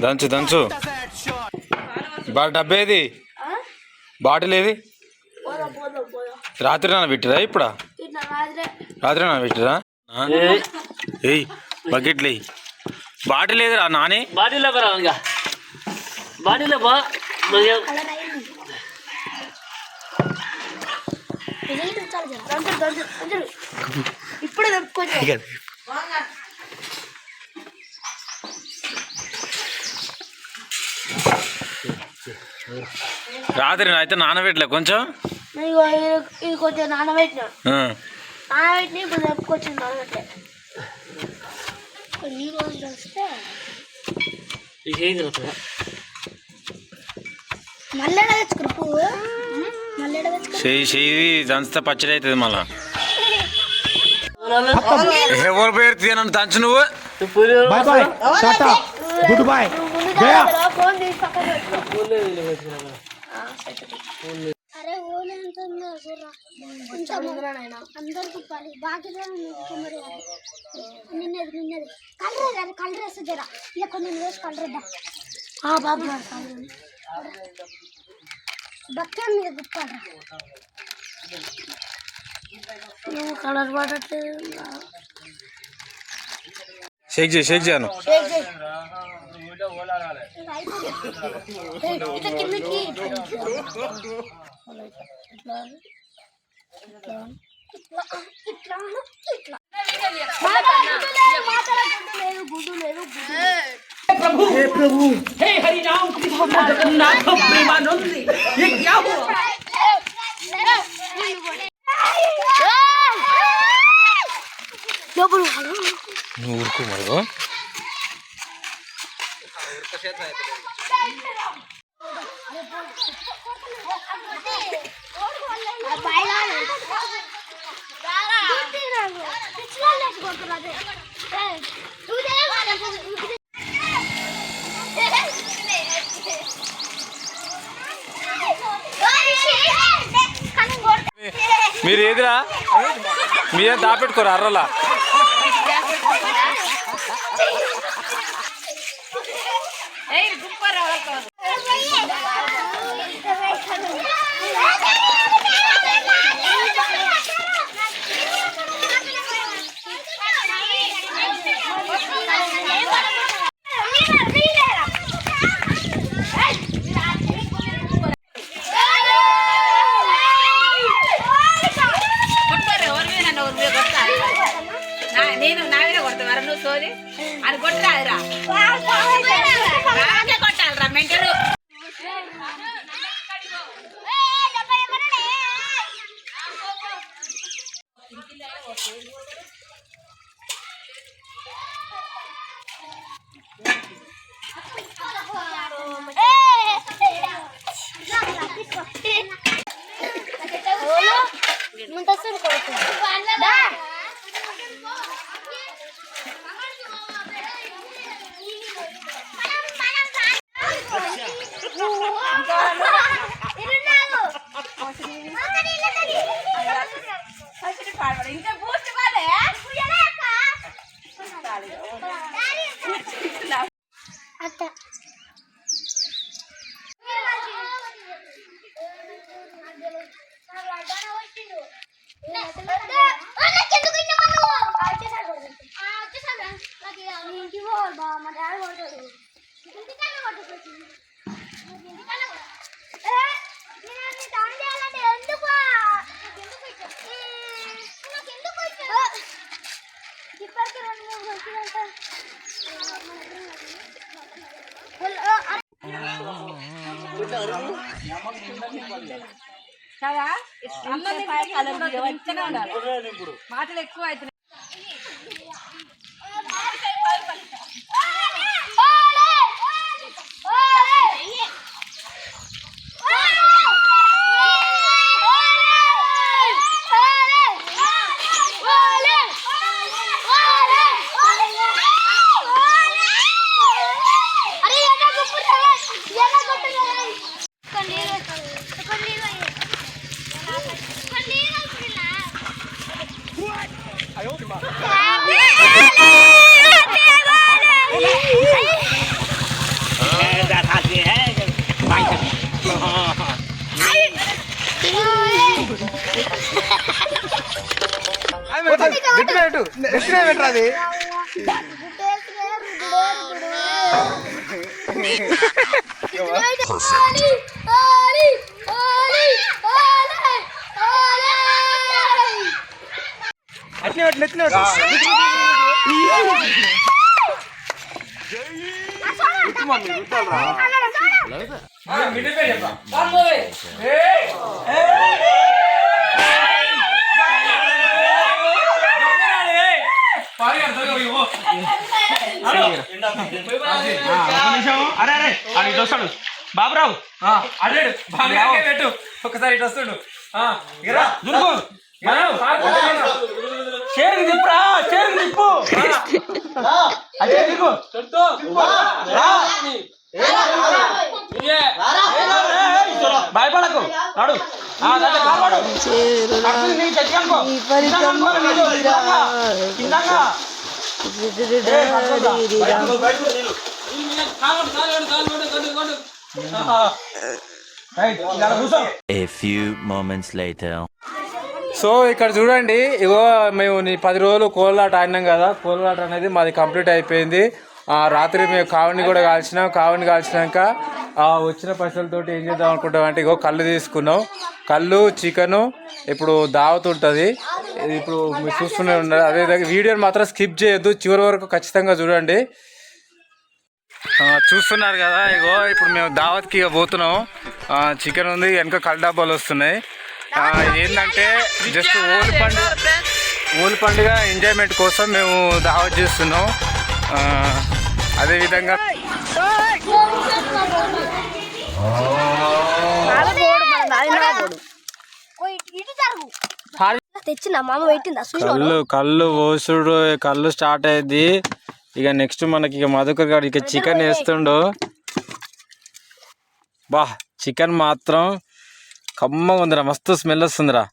దంచు దంచు. డబ్బేది bottle ఏది? రాత్రి నాన్న పెట్టిరా ఇప్పుడా? రాత్రి నాన్న పెట్టిరా? ఏయ్ బకెట్లు వేయి. బాటిల్ ఏదిరా నాని? బాటిల్లో బాటిల్లో బా ఇప్పుడు రాత్రి అయితే నానబెట్టలే కొంచెం? ఇది కొంచెం నానబెట్టినా ఇప్పుడు చెప్పుకొచ్చింది నానబెట్టే ఈ రోజు వస్తే మల్లెడ తెచ్చుకురు పువ్వు. మల్లెడ చెయ్యి దంచితే పచ్చడి అవుతుంది మళ్ళా. ఎవరు పేరు తినను దంచు నువ్వు. Good bye. ఫోన్ తీసి పక్కన అరే ఓన్ ఎంత అందరికి బాగా నిన్నది కలర్ వేస్తే జరా ఇక కొన్ని వేసి కలర్ ఇద్దాం బాబు బక్కా మీద గుప్పాడు నువ్వు కలర్ పడట్లేదు. షేక్ చేయను. प्रभु हे प्रभु हे हरि राम कृष्ण जगन्नाथ प्रेमानंद ये क्या हुआ? నువ్వు ఊరుకో మరి. మీరు ఏదిరా మీరేం దాపెట్టుకోరు అర్రలా. నేను నా మీద కొడతా మరి నువ్వు సోది అని కొట్టరాదురా కొట్టాలరా మెంటలు. కదా మాటలు ఎక్కువ అవుతున్నాయి. పెట్టరా అది అట్లే అరే అది ఇటు వస్తాడు బాబురావు అడాడు పెట్టు ఒకసారి ఇటు వస్తాడు చేరుకు తిప్పురా చేరుకు తిప్పు అదే దిగు భయపడకు నాడు A few moments later. So ఇక్కడ చూడండి ఇగో మేము 10 రోజులు కోలాట ఆడినాం కదా. కోలాట అనేది మాది కంప్లీట్ అయిపోయింది. రాత్రి మేము కావడిని కూడా కాల్చినాం. కావడిని కాల్చినాక వచ్చిన పైసలతోటి ఏం చేద్దాం అనుకుంటాం అంటే ఇగో కళ్ళు తీసుకున్నాం. కళ్ళు చికెను ఇప్పుడు దావత్ ఉంటుంది. ఇప్పుడు మీరు చూస్తూనే ఉన్నారు. అదేవిధంగా వీడియోని మాత్రం స్కిప్ చేయొద్దు, చివరి వరకు ఖచ్చితంగా చూడండి. చూస్తున్నారు కదా ఇగో ఇప్పుడు మేము దావత్కి ఇక పోతున్నాం. చికెన్ ఉంది, వెనక కళ్ళు డబ్బాలు వస్తున్నాయి. ఏంటంటే జస్ట్ ఓలి పండుగ ఎంజాయ్మెంట్ కోసం మేము దావత్ చేస్తున్నాం. అదేవిధంగా తెచ్చిన మామ పెట్టిందా కళ్ళు పోసుడు కళ్ళు స్టార్ట్ అయ్యింది. ఇక నెక్స్ట్ మనకి ఇక మధుకర్ గారు ఇక చికెన్ వేస్తుండు. బా చికెన్ మాత్రం కమ్మగా ఉందిరా, మస్తు స్మెల్ వస్తుందిరా.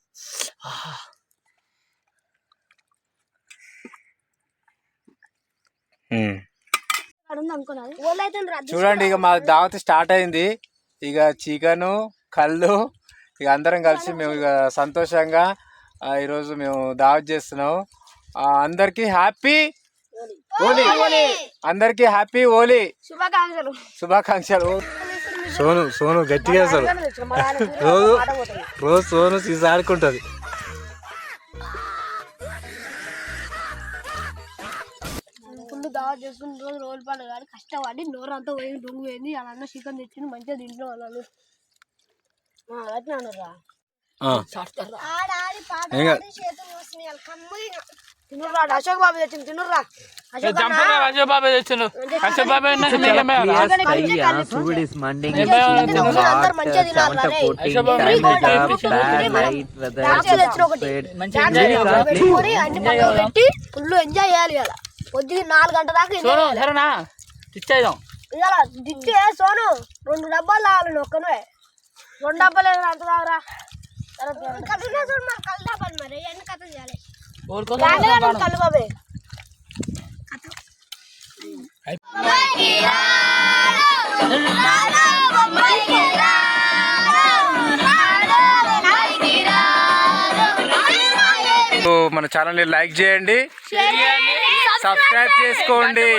చూడండి ఇక మా దావత్ స్టార్ట్ అయింది. ఇక చికెను కళ్ళు ఇక అందరం కలిసి మేము ఇక సంతోషంగా ఈరోజు మేము దావత్ చేస్తున్నాం. అందరికి హ్యాపీ హోలీ, అందరికి హ్యాపీ హోలీ శుభాకాంక్షలు. సోను గట్టిగా అసలు రోజు సోను సీసా ఆడుకుంటుంది. ఫుల్ దావా చేసుకుని రోజు పండుగ కానీ కష్టపడి నోరు అంతా పోయి డొంగు పోయింది. అలా అన్న చికెన్ తెచ్చింది మంచిగా తింటున్నాం. వాళ్ళు అశోక్ బాబు తెచ్చింది తినుర్రా. అశోక్ బాబు తెచ్చిండు. అశోక్ బాబు ఫుల్ ఎంజాయ్ చేయాలి కదా. పొద్దుకి 4 గంటల దాకా దిచ్చి సోను 2 డబ్బాలు తాగాలి. ఒక్కనే 2 డబ్బాలు అంత తాగరా. కళ్ళు డబ్బాలు మరి ఎన్ని కథ చేయాలి కళ్ళు బాబే. మన ఛానల్ని లైక్ చేయండి, సబ్స్క్రైబ్ చేసుకోండి.